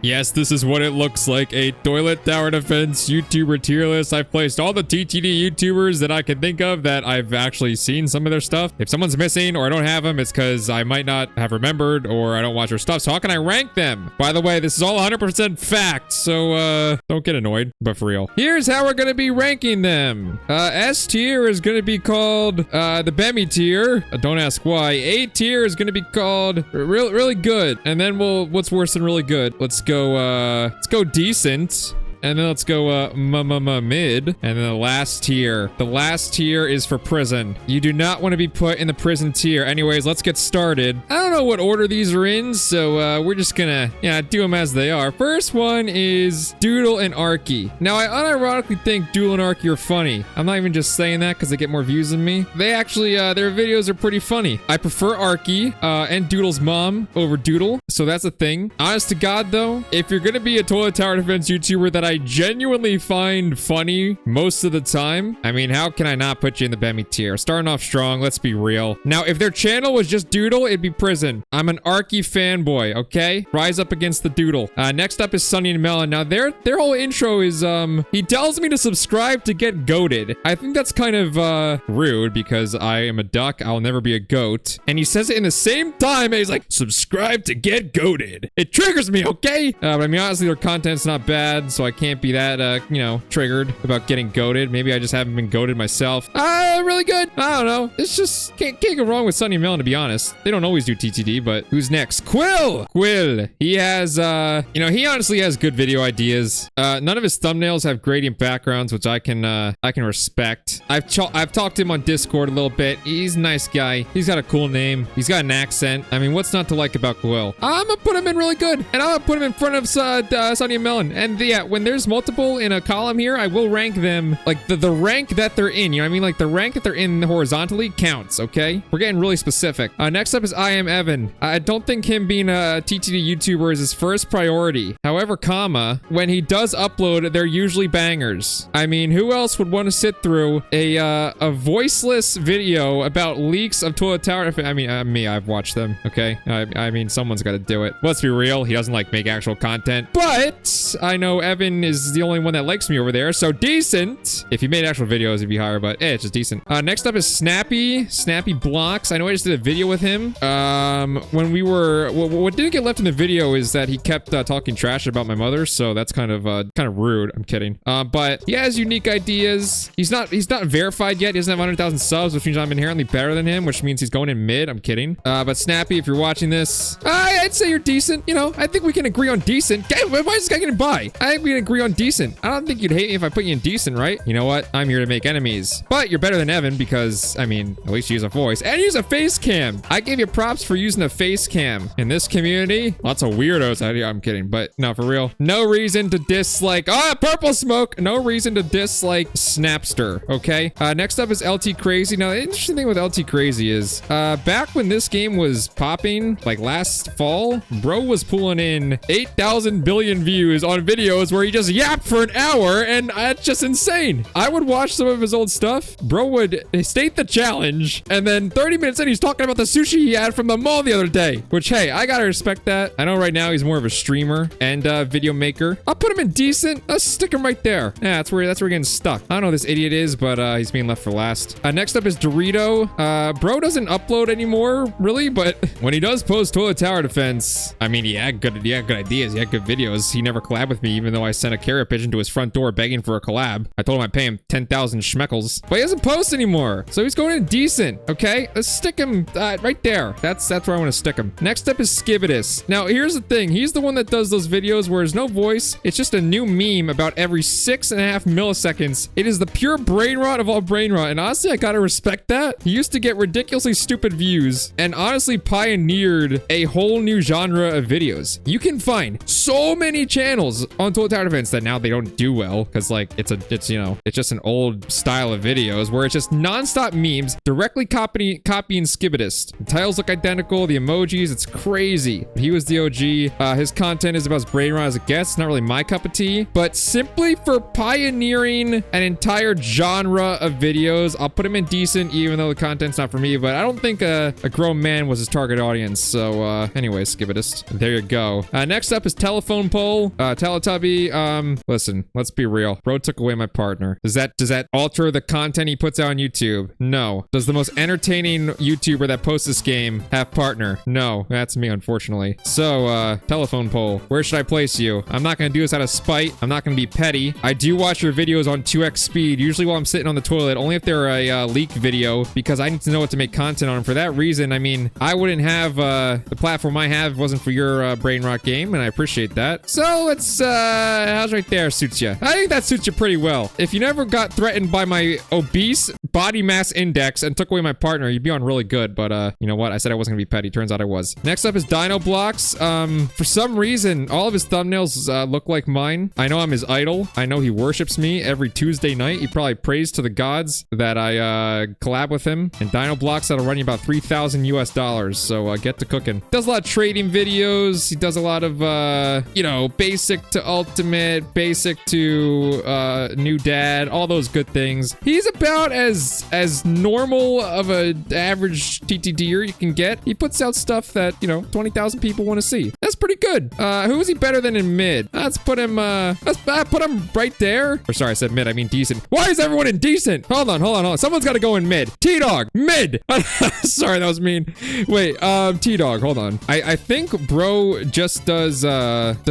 Yes, this is what it looks like. A toilet tower defense YouTuber tier list. I've placed all the TTD YouTubers that I can think of that I've actually seen some of their stuff. If someone's missing or I don't have them, it's because I might not have remembered or I don't watch their stuff. So how can I rank them? By the way, this is all 100% fact, so don't get annoyed, but for real. Here's how we're gonna be ranking them. S tier is gonna be called the Bemmy tier. Don't ask why. A tier is gonna be called really good. And then what's worse than really good? Let's go decent. And then let's go mid. And then the last tier. The last tier is for prison. You do not want to be put in the prison tier. Anyways, let's get started. I don't know what order these are in, so we're just gonna do them as they are. First one is Doodle and Arky. Now, I unironically think Doodle and Arky are funny. I'm not even just saying that because they get more views than me. They actually, their videos are pretty funny. I prefer Arky and Doodle's mom over Doodle, so that's a thing. Honest to God, though, if you're gonna be a toilet tower defense YouTuber that I genuinely find funny most of the time, I mean, how can I not put you in the Bemmy tier? Starting off strong, let's be real. Now, if their channel was just Doodle, it'd be prison. I'm an Arky fanboy, okay? Rise up against the Doodle. Next up is Sunny and Melon. Now, their whole intro is, he tells me to subscribe to get goated. I think that's kind of, rude because I am a duck. I'll never be a goat. And he says it in the same time, and he's like, subscribe to get goated. It triggers me, okay? But I mean, honestly, their content's not bad, so I can't be that, triggered about getting goated. Maybe I just haven't been goated myself. Really good. I don't know. It's just, can't go wrong with Sunny and Melon, to be honest. They don't always do TTD, but who's next? Quill! Quill. He has, he honestly has good video ideas. None of his thumbnails have gradient backgrounds, which I can respect. I've talked to him on Discord a little bit. He's a nice guy. He's got a cool name. He's got an accent. I mean, what's not to like about Quill? I'm gonna put him in really good, and I'm gonna put him in front of Sunny and Melon. And yeah, when there's multiple in a column here, I will rank them like the rank that they're in. You know what I mean? Like the rank that they're in horizontally counts, okay? We're getting really specific. Next up is I Am Evan. I don't think him being a TTD YouTuber is his first priority. However, when he does upload, they're usually bangers. I mean, who else would want to sit through a voiceless video about leaks of toilet tower? I mean, me, I've watched them, okay? I mean, someone's got to do it. Let's be real. He doesn't like make actual content, but I know Evan is the only one that likes me over there, so decent. If he made actual videos, it'd be higher, but it's just decent. Next up is Snappy Blocks. I know I just did a video with him. When we were, what didn't get left in the video is that he kept talking trash about my mother, so that's kind of rude. I'm kidding. But he has unique ideas. He's not verified yet. He doesn't have 100,000 subs, which means I'm inherently better than him, which means he's going in mid. I'm kidding. But Snappy, if you're watching this, I'd say you're decent. You know, I think we can agree on decent. Why is this guy getting by? I think we can agree on decent. I don't think you'd hate me if I put you in decent, right? You know what? I'm here to make enemies. But you're better than Evan because, I mean, at least you use a voice and use a face cam. I gave you props for using a face cam. In this community, lots of weirdos out here. I'm kidding, but no, for real. No reason to dislike, purple smoke. No reason to dislike Snapster, okay? Next up is LT Crazy. Now, the interesting thing with LT Crazy is, back when this game was popping, like last fall, bro was pulling in 8,000 billion views on videos where he just yapped for an hour, and that's just insane. I would watch some of his old stuff. Bro would state the challenge, and then 30 minutes in, he's talking about the sushi he had from the mall the other day, which, hey, I gotta respect that. I know right now he's more of a streamer and video maker. I'll put him in decent. Let's stick him right there. Yeah, that's where we're getting stuck. I don't know who this idiot is, but he's being left for last. Next up is Dorito. Bro doesn't upload anymore, really, but when he does post toilet tower defense, I mean, he had good ideas. He had good videos. He never collabed with me, even though I sent a carrier pigeon to his front door begging for a collab. I told him I'd pay him 10,000 schmeckles, but he doesn't post anymore. So he's going in decent, okay? Let's stick him right there. That's where I want to stick him. Next up is Skibidus. Now, here's the thing. He's the one that does those videos where there's no voice. It's just a new meme about every 6.5 milliseconds. It is the pure brain rot of all brain rot, and honestly, I gotta respect that. He used to get ridiculously stupid views, and honestly pioneered a whole new genre of videos. You can find so many channels on Toilet Tower events that now they don't do well because like it's just an old style of videos where it's just nonstop memes directly copying Skibidist. The titles look identical, the emojis, it's crazy. He was the OG. His content is about as brain rot as it gets. It's not really my cup of tea, but simply for pioneering an entire genre of videos, I'll put him in decent, even though the content's not for me. But I don't think a grown man was his target audience. So anyway, Skibidist. There you go. Next up is Telephone Pole. Teletubby. Listen, let's be real. Bro took away my partner. Does that alter the content he puts out on YouTube? No. Does the most entertaining YouTuber that posts this game have partner? No. That's me, unfortunately. So, Telephone Pole. Where should I place you? I'm not gonna do this out of spite. I'm not gonna be petty. I do watch your videos on 2x speed, usually while I'm sitting on the toilet, only if they're a leak video, because I need to know what to make content on. For that reason, I mean, I wouldn't have the platform I have if it wasn't for your brain rot game, and I appreciate that. So let's how's right there suits you? I think that suits you pretty well. If you never got threatened by my obese body mass index and took away my partner, you'd be on really good. But you know what? I said I wasn't gonna be petty. Turns out I was. Next up is Dino Blocks. For some reason, all of his thumbnails look like mine. I know I'm his idol. I know he worships me every Tuesday night. He probably prays to the gods that I collab with him. And Dino Blocks, that'll run you about $3,000 US. So get to cooking. Does a lot of trading videos. He does a lot of you know, basic to ultimate, basic to new dad, all those good things. He's about as normal of a average TTDer you can get. He puts out stuff that, you know, 20,000 people want to see. That's pretty good. Who is he better than in mid? Let's put him put him right there. Or sorry, I said mid, I mean decent. Why is everyone indecent? Hold on. Someone's got to go in mid. T-Dog, mid. Sorry, that was mean. Wait, T-Dog, hold on. I think bro just does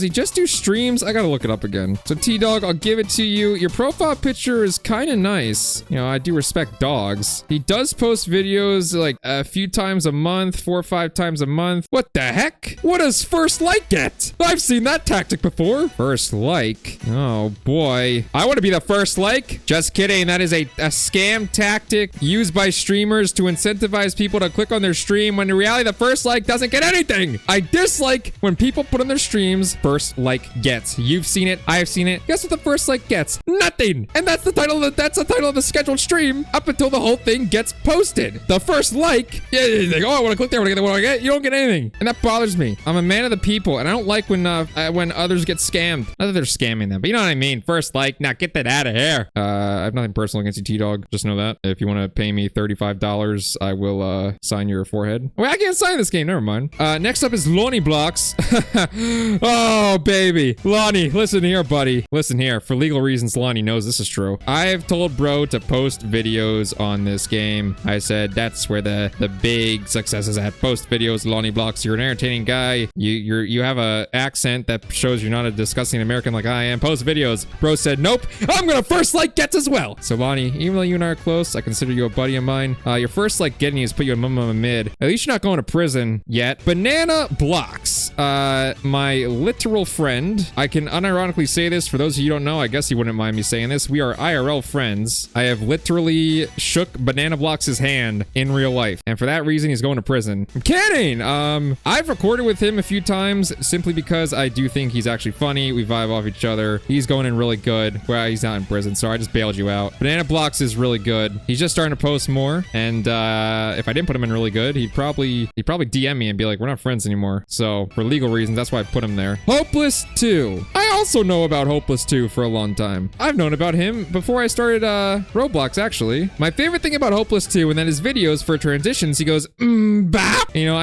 he just do streams? I gotta look it up again. So T-Dog, I'll give it to you. Your profile picture is kind of nice. You know, I do respect dogs. He does post videos like a few times a month, 4 or 5 times a month. What the heck? What does first like get? I've seen that tactic before. First like. Oh boy. I want to be the first like. Just kidding. That is a scam tactic used by streamers to incentivize people to click on their stream when in reality the first like doesn't get anything. I dislike when people put on their streams first like gets. You've seen it. I have seen it. Guess what the first like gets? Nothing. And that's the title of the scheduled stream up until the whole thing gets posted. The first like, yeah, like, oh, I want to click there. What do I get? You don't get anything. And that bothers me. I'm a man of the people, and I don't like when others get scammed. Not that they're scamming them, but you know what I mean. First like, now get that out of here. I have nothing personal against you, T-Dog. Just know that. If you want to pay me $35, I will sign your forehead. Wait, I can't sign this game. Never mind. Next up is Lonnie Blocks. Oh, baby. Lonnie, listen here, buddy. Listen here. For legal reasons, Lonnie knows this is true. I have told bro to post videos on this game. I said that's where the big success is at. Post videos, Lonnie Blocks. You're an entertaining guy. You have a accent that shows you're not a disgusting American like I am. Post videos. Bro said, nope. I'm gonna first like gets as well. So Lonnie, even though you and I are close, I consider you a buddy of mine. Your first like getting is put you in minimum mid. At least you're not going to prison yet. Banana Blocks. My literal friend. I can unironically say this for those of you who don't know. I guess you wouldn't mind me saying this. We are IRL friends. I have literally shook Banana Blocks' hand in real life. And for that reason, he's going to prison. I'm kidding. I've recorded with him a few times simply because I do think he's actually funny. We vibe off each other. He's going in really good. Well, he's not in prison, so I just bailed you out. Banana Blocks is really good. He's just starting to post more. And if I didn't put him in really good, he'd probably DM me and be like, we're not friends anymore. So for legal reasons, that's why I put him there. Hopeless 2. I also know about Hopeless 2 for a long time. I've known about him before I started Roblox, actually. My favorite thing about Hopeless 2, and then his videos for transitions, he goes, bap. You know,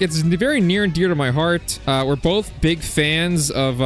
it's very near and dear to my heart. We're both big fans of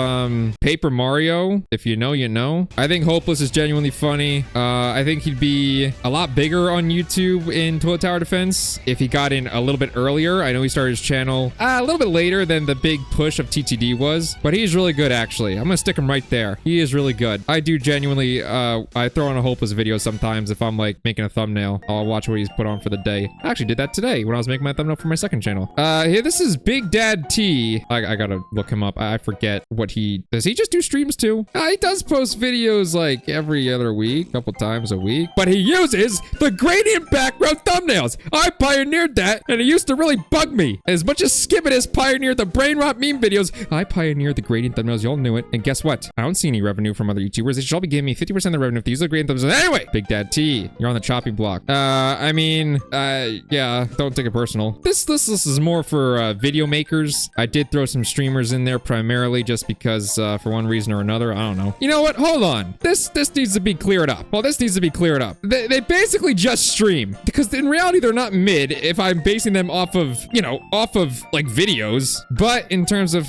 Paper Mario. If you know, you know. I think Hopeless is genuinely funny. I think he'd be a lot bigger on YouTube in Toilet Tower Defense if he got in a little bit earlier. I know he started his channel a little bit later than the big push of TTD was, but he's really good, actually. I'm gonna stick him right there. He is really good. I do genuinely, I throw on a Hopeless video sometimes if I'm like making a thumbnail. I'll watch what he's put on for the day. I actually did that today when I was making my thumbnail for my second channel. Here, this is Big Dad T. I gotta look him up. I forget what does he just do streams too? He does post videos like every other week, a couple times a week, but he uses the gradient background thumbnails. I pioneered that, and it used to really bug me. As much as Skibidist pioneered the brain rot meme videos, I pioneered the gradient thumbnails. Y'all knew it. it. And guess what? I don't see any revenue from other YouTubers. They should all be giving me 50% of the revenue if they use the great thumbs up. Anyway, Big Dad T, you're on the chopping block. I mean, yeah, don't take it personal. This is more for video makers. I did throw some streamers in there primarily just because for one reason or another. I don't know. You know what? Hold on. This needs to be cleared up. Well, this needs to be cleared up. They basically just stream because in reality they're not mid if I'm basing them off of, you know, like videos. But in terms of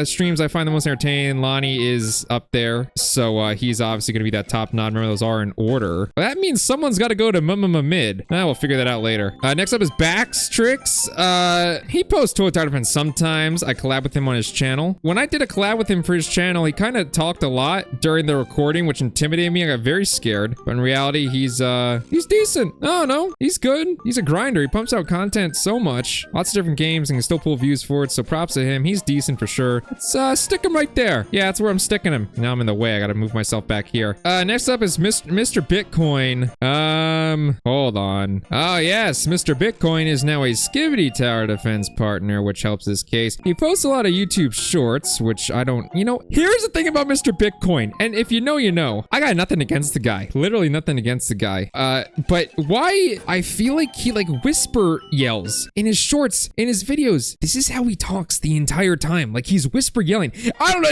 streams I find the most entertaining, Lonnie is up there. So he's obviously going to be that top notch. Remember, those are in order. That means someone's got to go to mid. We'll figure that out later. Next up is Baxtrix. He posts Toilet Tower Defense sometimes. I collab with him on his channel. When I did a collab with him for his channel, he kind of talked a lot during the recording, which intimidated me. I got very scared. But in reality, he's decent. No, he's good. He's a grinder. He pumps out content so much. Lots of different games and can still pull views for it. So props to him. He's decent for sure. Let's stick him right there. Yeah, that's where I'm sticking him. Now I'm in the way. I got to move myself back here. Next up is Mr. Bitcoin. Hold on. Oh, yes. Mr. Bitcoin is now a Skibidi Tower Defense partner, which helps this case. He posts a lot of YouTube shorts, which I don't, you know, here's the thing about Mr. Bitcoin. And if you know, you know. I got nothing against the guy. Literally nothing against the guy. But why I feel like he like whisper yells in his shorts, in his videos. This is how he talks the entire time. Like he's whisper yelling. I don't know,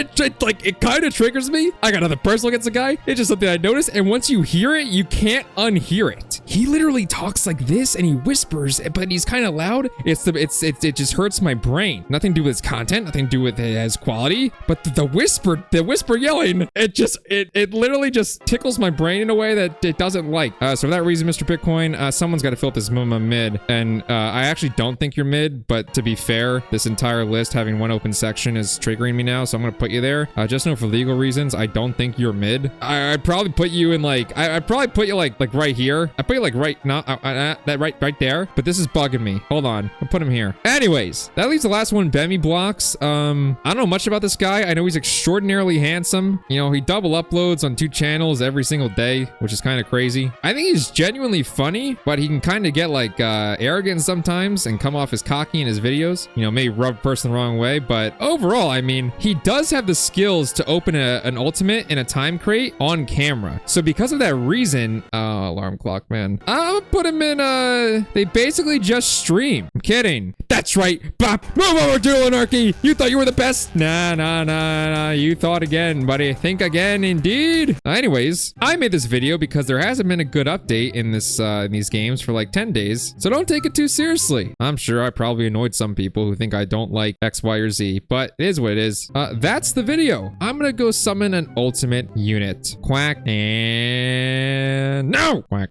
it kind of triggers me. I got nothing personal against the guy. It's just something I noticed. And once you hear it, you can't unhear it. He literally talks like this and he whispers, but he's kind of loud. It just hurts my brain. Nothing to do with his content, nothing to do with his quality, but the whisper yelling, it literally just tickles my brain in a way that it doesn't like. So for that reason, Mr. Bitcoin, someone's got to fill up this mid. And I actually don't think you're mid, but to be fair, this entire list having one open section is triggering me now, so I'm gonna put you there. Just know for legal reasons, I don't think you're mid. I'd probably put you in like, I'd probably put you like right here. I put you like right now, that right there. But this is bugging me. Hold on, I'll put him here. Anyways, that leaves the last one, Bemi Blocks. I don't know much about this guy. I know he's extraordinarily handsome. You know, he double uploads on 2 channels every single day, which is kind of crazy. I think he's genuinely funny, but he can kind of get like arrogant sometimes and come off as cocky in his videos. You know, maybe rub a person the wrong way, but overall, I mean, he does have the skills to open an ultimate in a time crate on camera. So because of that reason, alarm clock, man, I'm gonna put him in, they basically just stream. I'm kidding. That's right. Bop. Move over, Dual Anarchy. You thought you were the best. Nah. You thought again, buddy. Think again, indeed. Anyways, I made this video because there hasn't been a good update in this, in these games for like 10 days. So don't take it too seriously. I'm sure I probably annoyed some people who think I don't like X, Y, or Z, but it is what it is. That's the video. I'm gonna go summon an ultimate unit. Quack and no! Quack.